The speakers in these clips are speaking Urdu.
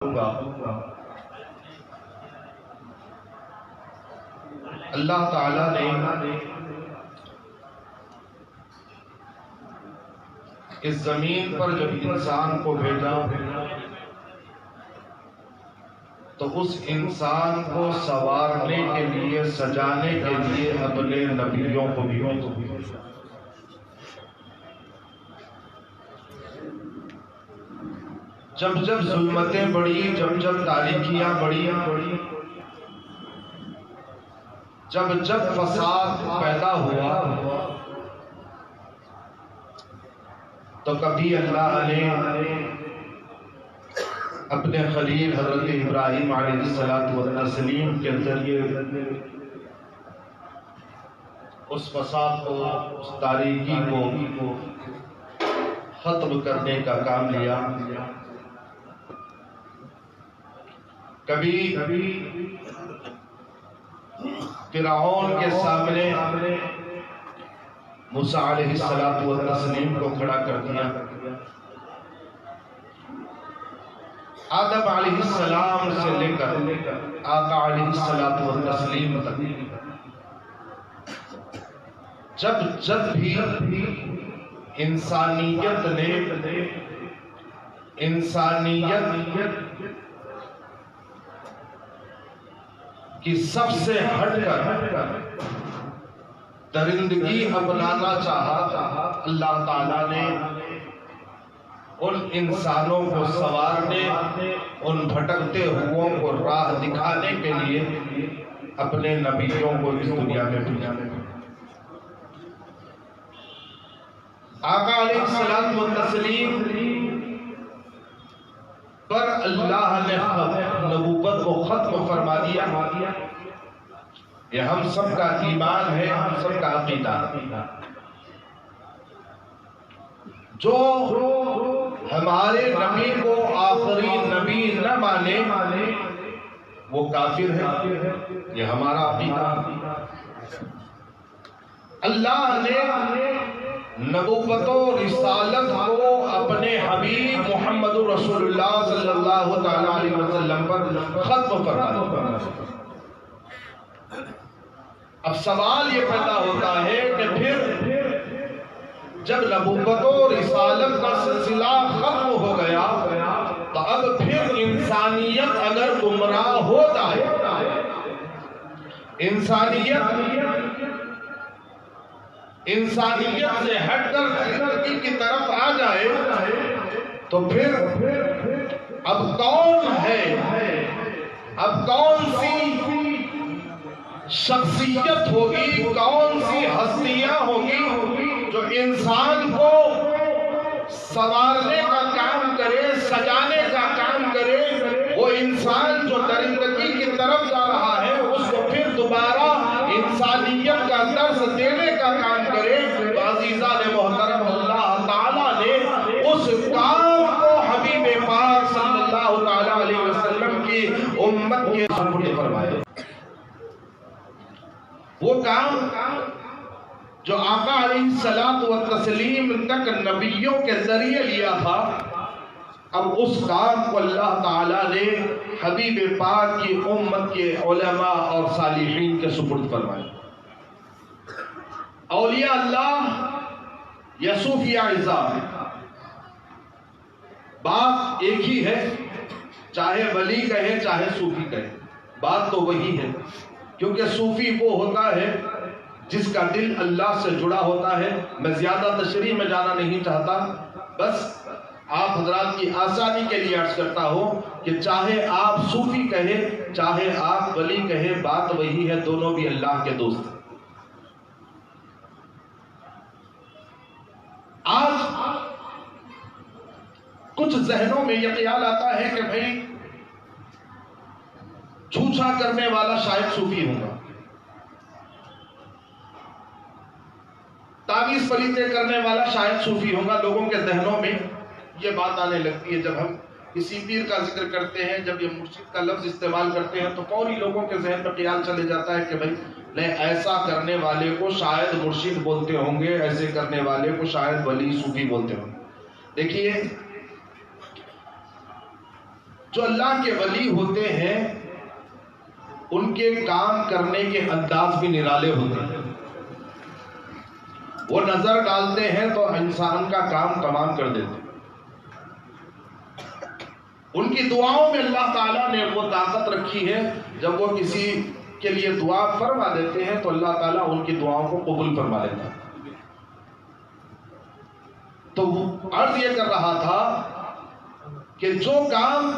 اللہ تعالیٰ نے اس زمین پر جب انسان کو بھیجا تو اس انسان کو سنوارنے کے لیے، سجانے کے لیے اپنے نبیوں کو بھی جب جب ظلمتیں بڑھی، جب جب تاریکیاں بڑھی، جب جب فساد پیدا ہوا، تو کبھی اللہ نے اپنے خلیل حضرت ابراہیم علیہ السلام کے ذریعے اس فساد کو، اس تاریکی کو ختم کرنے کا کام لیا۔ کبھی فرعون کے سامنے موسیٰ علیہ السلام کو کھڑا کر دیا۔ آدم علیہ السلام سے لے کر آقا علیہ السلام تک جب جب بھی انسانیت کی سب سے ہٹ کر درندگی اپنانا چاہا، اللہ تعالیٰ نے ان انسانوں کو سنوارنے، ان بھٹکتے ہوئوں کو راہ دکھانے کے لیے اپنے نبیوں کو اس دنیا میں بھیجا۔ آقا علیہ السلام پر اللہ نے نبوت کو ختم فرما دیا۔ یہ ہم سب کا ایمان ہے، ہم سب کا عقیدہ۔ جو ہمارے نبی کو آخری نبی نہ مانے وہ کافر ہے، یہ ہمارا عقیدہ۔ اللہ نے نبوت و رسالت کو اپنے حبیب محمد رسول اللہ صلی اللہ علیہ وسلم پر ختم فرما دیا۔ اب سوال یہ پیدا ہوتا ہے کہ پھر جب نبوت و رسالت کا سلسلہ ختم ہو گیا تو اب پھر انسانیت اگر گمراہ ہو جائے، انسانیت سے ہٹ کر ترقی کی طرف آ جائے تو پھر اب کون ہے، اب کون سی شخصیت ہوگی، کون سی ہستیاں ہوگی جو انسان کو سنوارنے کا کام کرے، سجانے کا کام کرے؟ وہ انسان جو درندگی کی طرف جا رہا ہے اس کو پھر دوبارہ انسانیت کا درس دینے کا کام کرے۔ تو عزیزان محترم، اللہ تعالیٰ نے اس کام کو حبیب پاک صلی اللہ علیہ وسلم کی امت کے سپرد فرمایا۔ وہ کام جو آقا علیہ السلام تک نبیوں کے ذریعے لیا تھا، اب اس کام کو اللہ تعالیٰ نے حبیب پاک کی امت کے علماء اور صالحین کے سپرد فرمایا۔ اولیاء اللہ یا صوفیاء اعزاء، بات ایک ہی ہے، چاہے ولی کہے چاہے صوفی کہے، بات تو وہی ہے۔ کیونکہ صوفی وہ ہوتا ہے جس کا دل اللہ سے جڑا ہوتا ہے۔ میں زیادہ تشریح میں جانا نہیں چاہتا، بس آپ حضرات کی آسانی کے لیے عرض کرتا ہوں کہ چاہے آپ صوفی کہے چاہے آپ ولی کہے، بات وہی ہے، دونوں بھی اللہ کے دوست ہیں۔ آج کچھ ذہنوں میں یہ خیال آتا ہے کہ بھئی چھوچھا کرنے والا شاید صوفی ہوگا، تعویذ پلیتے کرنے والا شاید صوفی ہوگا۔ لوگوں کے ذہنوں میں یہ بات آنے لگتی ہے جب ہم کسی پیر کا ذکر کرتے ہیں، جب یہ مرشد کا لفظ استعمال کرتے ہیں تو فوری لوگوں کے ذہن میں خیال چلے جاتا ہے کہ بھئی نہیں، ایسا کرنے والے کو شاید مرشد بولتے ہوں گے، ایسے کرنے والے کو شاید ولی صوفی بولتے ہوں گے۔ دیکھیے، جو اللہ کے ولی ہوتے ہیں ان کے کام کرنے کے انداز بھی نرالے ہوتے ہیں. وہ نظر ڈالتے ہیں تو انسان کا کام تمام کر دیتے ہیں. ان کی دعاؤں میں اللہ تعالیٰ نے وہ طاقت رکھی ہے، جب وہ کسی کے لیے دعا فرما دیتے ہیں تو اللہ تعالیٰ ان کی دعاؤں کو قبول فرما لیتا ہے. تو وہ عرض یہ کر رہا تھا کہ جو کام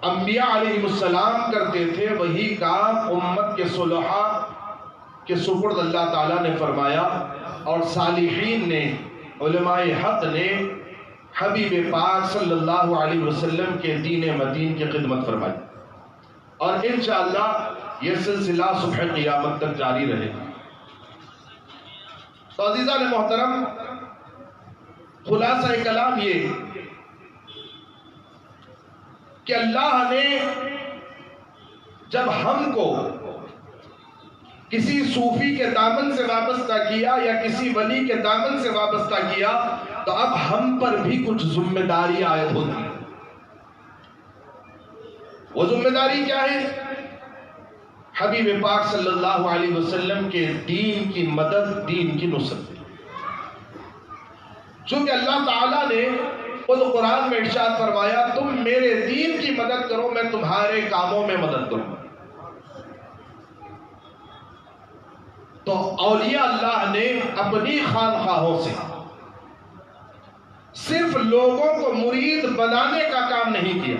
انبیاء علیہ السلام کرتے تھے وہی کام امت کے صلحاء کے سپرد اللہ تعالیٰ نے فرمایا، اور صالحین نے، علماء حق نے حبیب پاک صلی اللہ علیہ وسلم کے دین مدین کی خدمت فرمائی. اور انشاءاللہ یہ سلسلہ صبح قیامت تک جاری رہے گا. تو عزیزان محترم، خلاصہ کلام یہ کہ اللہ نے جب ہم کو کسی صوفی کے دامن سے وابستہ کیا یا کسی ولی کے دامن سے وابستہ کیا تو اب ہم پر بھی کچھ ذمہ داری عائد ہوتی ہے. وہ ذمہ داری کیا ہے؟ حبیب پاک صلی اللہ علیہ وسلم کے دین کی مدد، دین کی نصرت. چونکہ اللہ تعالیٰ نے خود قرآن میں ارشاد فرمایا، تم میرے دین کی مدد کرو، میں تمہارے کاموں میں مدد کروں. تو اولیاء اللہ نے اپنی خانخواہوں سے صرف لوگوں کو مرید بنانے کا کام نہیں کیا.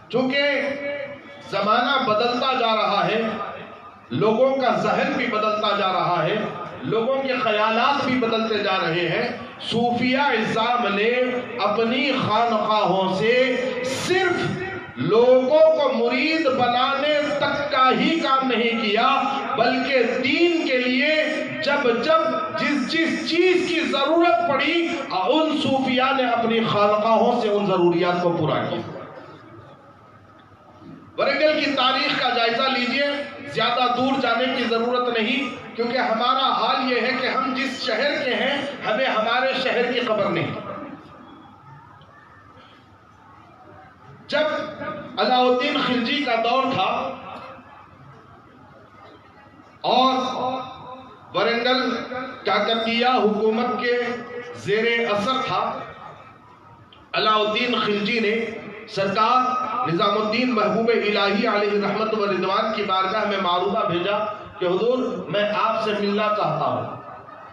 چونکہ زمانہ بدلتا جا رہا ہے، لوگوں کا ذہن بھی بدلتا جا رہا ہے، لوگوں کے خیالات بھی بدلتے جا رہے ہیں. صوفیہ اعظام نے اپنی خانقاہوں سے صرف لوگوں کو مرید بنانے تک کا ہی کام نہیں کیا، بلکہ دین کے لیے جب جس چیز کی ضرورت پڑی ان صوفیہ نے اپنی خانقاہوں سے ان ضروریات کو پورا کیا. ورنگل کی تاریخ کا جائزہ لیجئے، زیادہ دور جانے کی ضرورت نہیں، کیونکہ ہمارا حال یہ ہے کہ ہم جس شہر کے ہیں ہمیں ہمارے شہر کی خبر نہیں. جب علاء الدین خلجی کا دور تھا اور ورنگل کاکتیہ حکومت کے زیر اثر تھا، علاء الدین خلجی نے سرکار نظام الدین محبوب الہی علیہ رحمت و رضوان کی بارگاہ میں معروضہ بھیجا کہ حضور میں آپ سے ملنا چاہتا ہوں.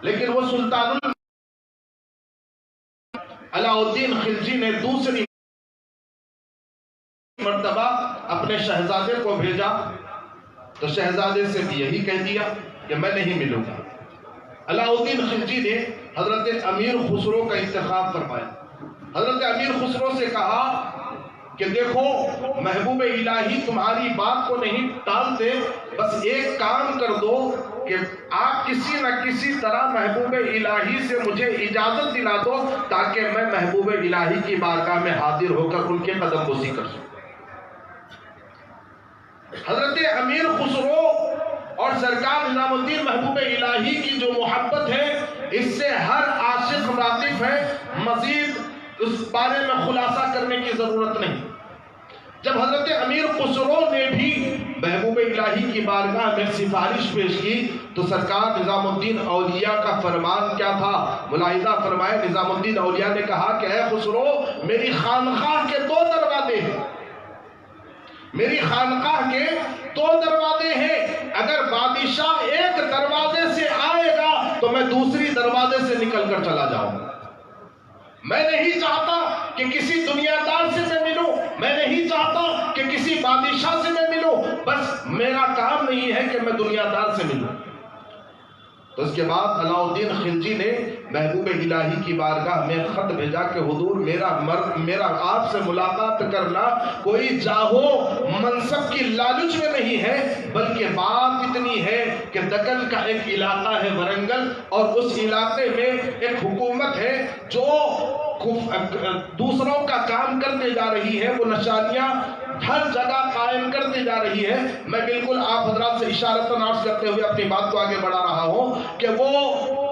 لیکن وہ سلطان علاء الدین خلجی نے دوسری مرتبہ اپنے شہزادے کو بھیجا تو شہزادے سے بھی یہی کہہ دیا کہ میں نہیں ملوں گا. علاء الدین خلجی نے حضرت امیر خسرو کا انتخاب فرمایا. حضرت امیر خسرو سے کہا کہ دیکھو محبوب الہی تمہاری بات کو نہیں ٹالتے، بس ایک کام کر دو کہ آپ کسی نہ کسی طرح محبوب الہی سے مجھے اجازت دلا دو تاکہ میں محبوب الہی کی بارگاہ میں حاضر ہو کر ان کے قدم بوسی کر سکوں. حضرت امیر خسرو اور سرکار نظام الدین محبوب الہی کی جو محبت ہے اس سے ہر عاشق واقف ہے، مزید اس بارے میں خلاصہ کرنے کی ضرورت نہیں. جب حضرت امیر خسرو نے بھی محبوب الہی کی بارگاہ میں سفارش پیش کی تو سرکار نظام الدین اولیاء کا فرمان کیا تھا؟ ملاحظہ فرمائے، نظام الدین اولیاء نے کہا کہ اے خسرو، میری خانقاہ کے 2 دروازے ہیں، میری خانقاہ کے 2 دروازے ہیں. اگر بادشاہ ایک دروازے سے آئے گا تو میں دوسری دروازے سے نکل کر چلا جاؤں گا. میں نہیں چاہتا کہ کسی دنیا دار سے میں ملوں، میں نہیں چاہتا کہ کسی بادشاہ سے میں ملوں، بس میرا کام نہیں ہے کہ میں دنیا دار سے ملوں. تو اس کے بعد علاء الدین خلجی نے محبوب الہی کی بارگاہ میں خط بھیجا کہ حضور میرا آپ سے ملاقات کرنا کوئی جاہو منصب کی لالچ میں نہیں ہے، بلکہ بات اتنی ہے کہ دکن کا ایک علاقہ ہے ورنگل، اور اس علاقے میں ایک حکومت ہے جو دوسروں کا کام کرتے جا رہی ہے، وہ نشانیاں ہر جگہ قائم کرتے جا رہی ہے. میں بالکل آپ حضرات سے اشارتاً عرض کرتے ہوئے اپنی بات کو آگے بڑھا رہا ہوں کہ وہ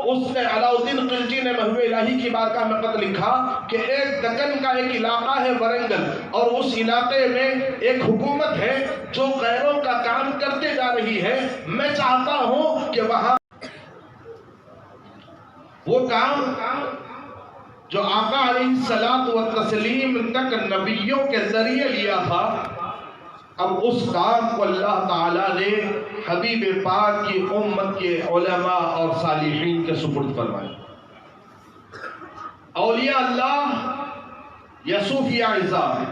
اس نے علاؤالدین خلجی نے محبوب الہی کی بارگاہ میں خط لکھا کہ ایک دکن کا ایک علاقہ ہے ورنگل، اور اس علاقے میں ایک حکومت ہے جو غیروں کا کام کرتے جا رہی ہے، میں چاہتا ہوں کہ وہاں وہ کام جو آقا علیہ الصلوۃ والتسلیم تک نبیوں کے ذریعے لیا تھا، اب اس کام کو اللہ تعالیٰ نے حبیب پاک کی امت کے علماء اور صالحین کے سپرد فرمایا۔ اولیاء اللہ یا صوفیاء اعزام،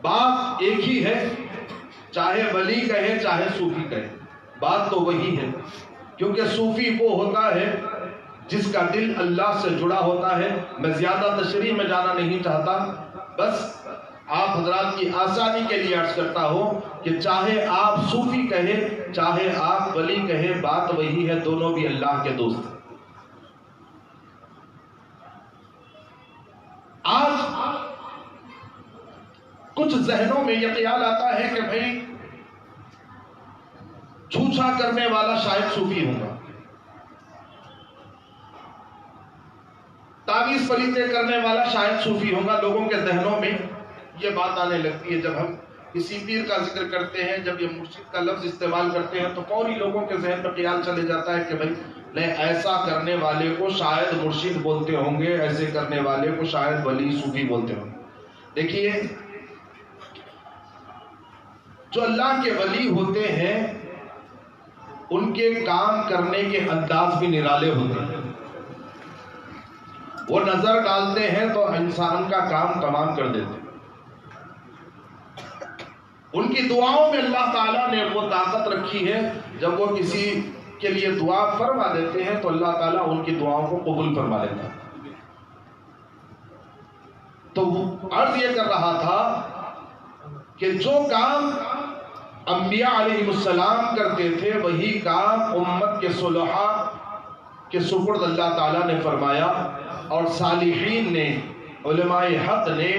بات ایک ہی ہے، چاہے ولی کہے چاہے صوفی کہے، بات تو وہی ہے، کیونکہ صوفی وہ ہوتا ہے جس کا دل اللہ سے جڑا ہوتا ہے۔ میں زیادہ تشریح میں جانا نہیں چاہتا، بس آپ حضرات کی آسانی کے لیے عرض کرتا ہوں کہ چاہے آپ صوفی کہے چاہے آپ ولی کہے، بات وہی ہے، دونوں بھی اللہ کے دوست ہیں۔ آج کچھ ذہنوں میں یہ خیال آتا ہے کہ بھئی چھوچھا کرنے والا شاید صوفی ہوگا، تعویذ پلیتے کرنے والا شاید صوفی ہوگا۔ لوگوں کے ذہنوں میں یہ بات آنے لگتی ہے، جب ہم کسی پیر کا ذکر کرتے ہیں، جب یہ مرشد کا لفظ استعمال کرتے ہیں، تو فوری لوگوں کے ذہن میں خیال چلے جاتا ہے کہ بھئی نہیں، ایسا کرنے والے کو شاید مرشد بولتے ہوں گے، ایسے کرنے والے کو شاید ولی صوفی بولتے ہوں گے۔ دیکھیے، جو اللہ کے ولی ہوتے ہیں ان کے کام کرنے کے انداز بھی نرالے ہوتے ہیں۔ وہ نظر ڈالتے ہیں تو انسان کا کام تمام کر دیتے ہیں۔ ان کی دعاؤں میں اللہ تعالیٰ نے وہ طاقت رکھی ہے، جب وہ کسی کے لیے دعا فرما دیتے ہیں تو اللہ تعالیٰ ان کی دعاؤں کو قبول فرما لیتا ہے۔ تو وہ عرض یہ کر رہا تھا کہ جو کام انبیاء علیہ السلام کرتے تھے وہی کام امت کے صلحاء کے سپرد اللہ تعالیٰ نے فرمایا، اور صالحین نے، علماء حق نے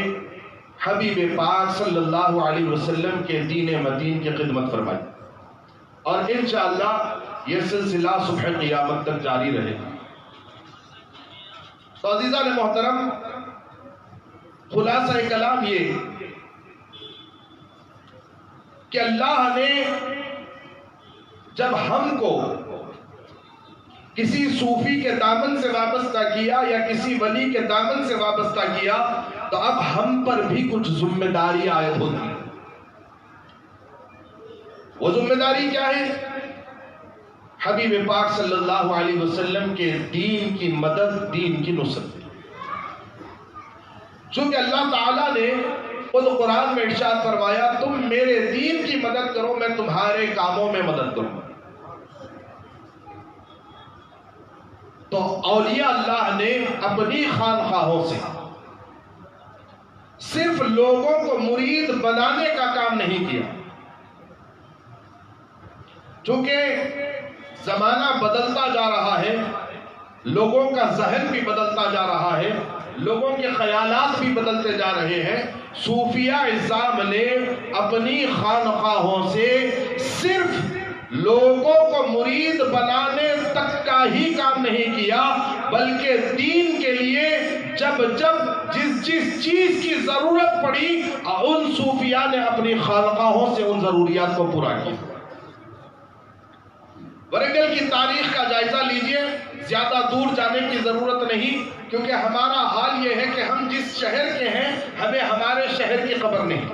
حبیب پاک صلی اللہ علیہ وسلم کے دین مدین کی خدمت فرمائی، اور انشاءاللہ یہ سلسلہ صبح قیامت تک جاری رہے گا۔ تو عزیزان محترم، خلاصہ کلام یہ کہ اللہ نے جب ہم کو کسی صوفی کے دامن سے وابستہ کیا یا کسی ولی کے دامن سے وابستہ کیا، تو اب ہم پر بھی کچھ ذمہ داری عائد ہوتی ہے۔ وہ ذمہ داری کیا ہے؟ حبیب پاک صلی اللہ علیہ وسلم کے دین کی مدد، دین کی نصرت۔ چونکہ اللہ تعالیٰ نے خود قرآن میں ارشاد فرمایا، تم میرے دین کی مدد کرو، میں تمہارے کاموں میں مدد کروں۔ تو اولیاء اللہ نے اپنی خانخواہوں سے صرف لوگوں کو مرید بنانے کا کام نہیں کیا، چونکہ زمانہ بدلتا جا رہا ہے، لوگوں کا ذہن بھی بدلتا جا رہا ہے، لوگوں کے خیالات بھی بدلتے جا رہے ہیں۔ صوفیاء اعزام نے اپنی خانقاہوں سے صرف لوگوں کو مرید بنانے تک کا ہی کام نہیں کیا، بلکہ دین کے لیے جب جس چیز کی ضرورت پڑی، ان صوفیاء نے اپنی خانقاہوں سے ان ضروریات کو پورا کیا۔ ورنگل کی تاریخ کا جائزہ لیجئے، زیادہ دور جانے کی ضرورت نہیں، کیونکہ ہمارا حال یہ ہے کہ ہم جس شہر کے ہیں ہمیں ہمارے شہر کی خبر نہیں۔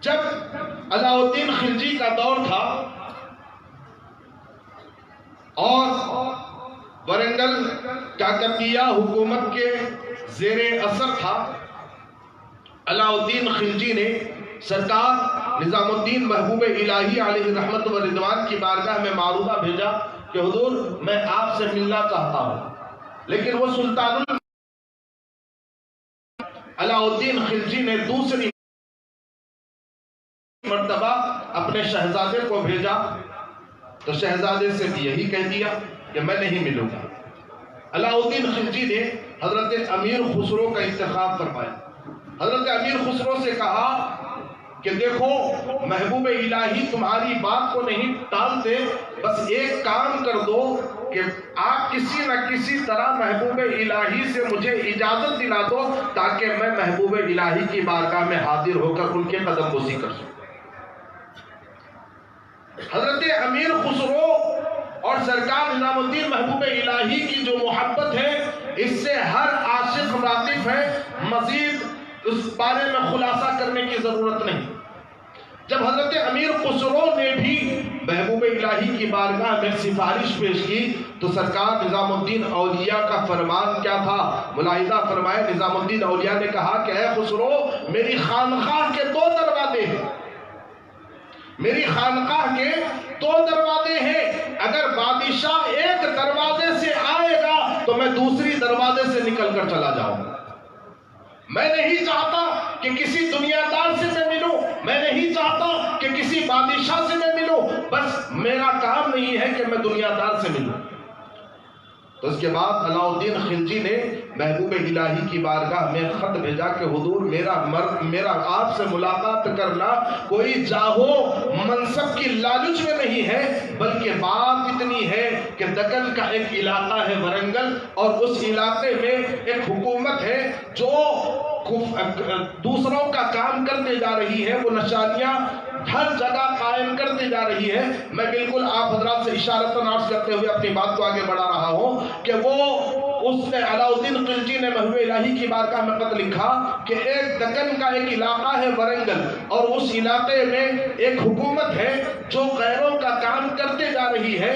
جب علاؤالدین خلجی کا دور تھا اور ورنگل کاکتیہ حکومت کے زیر اثر تھا، علاؤالدین خلجی نے سرکار نظام الدین محبوب الہی علیہ رحمت و رضوان کی بارگاہ میں معروضہ بھیجا کہ حضور میں آپ سے ملنا چاہتا ہوں، لیکن وہ سلطان علاؤالدین خلجی نے دوسری مرتبہ اپنے شہزادے کو بھیجا تو شہزادے سے بھی یہی کہہ دیا کہ میں نہیں ملوں گا۔ علاؤالدین خلجی نے حضرت امیر خسرو کا انتخاب فرمایا۔ حضرت امیر خسرو سے کہا کہ دیکھو محبوب الہی تمہاری بات کو نہیں ٹالتے، بس ایک کام کر دو کہ آپ کسی نہ کسی طرح محبوب الہی سے مجھے اجازت دلا دو تاکہ میں محبوب الہی کی بارگاہ میں حاضر ہو کر ان کے قدم بوسی کر سکوں۔ حضرت امیر خسرو اور سرکار نظام الدین محبوب الہی کی جو محبت ہے اس سے ہر عاشق واقف ہے، مزید اس بارے میں خلاصہ کرنے کی ضرورت نہیں۔ جب حضرت امیر خسرو نے بھی محبوب الہی کی بارگاہ میں سفارش پیش کی تو سرکار نظام الدین اولیاء کا فرمان کیا تھا؟ ملاحظہ فرمائے، نظام الدین اولیاء نے کہا کہ اے خسرو، میری خانقاہ کے 2 دروازے ہیں، میری خانقاہ کے 2 دروازے ہیں، اگر بادشاہ ایک دروازے سے آئے گا تو میں دوسری دروازے سے نکل کر چلا جاؤں گا۔ میں نہیں چاہتا کہ کسی دنیا دار سے میں ملوں، میں نہیں چاہتا کہ کسی بادشاہ سے میں ملوں، بس میرا کام نہیں ہے کہ میں دنیا دار سے ملوں۔ تو اس کے بعد علاء الدین خلجی نے محبوب الہی کی بارگاہ میں خط بھیجا کہ حضور میرا آپ سے ملاقات کرنا کوئی جاہو منصب کی لالچ میں نہیں ہے، بلکہ بات اتنی ہے کہ دکن کا ایک علاقہ ہے ورنگل، اور اس علاقے میں ایک حکومت ہے جو دوسروں کا کام کرتے جا رہی ہے، وہ نشانیاں ہر جگہ قائم کرتے جا رہی ہے۔ میں بالکل آپ حضرات سے اشارتاً عرض کرتے ہوئے اپنی بات کو آگے بڑھا رہا ہوں کہ اس نے علاء الدین خلجی نے محبوب الہی کی بارگاہ میں خط لکھا کہ ایک دکن کا ایک علاقہ ہے ورنگل، اور اس علاقے میں ایک حکومت ہے جو غیروں کا کام کرتے جا رہی ہے۔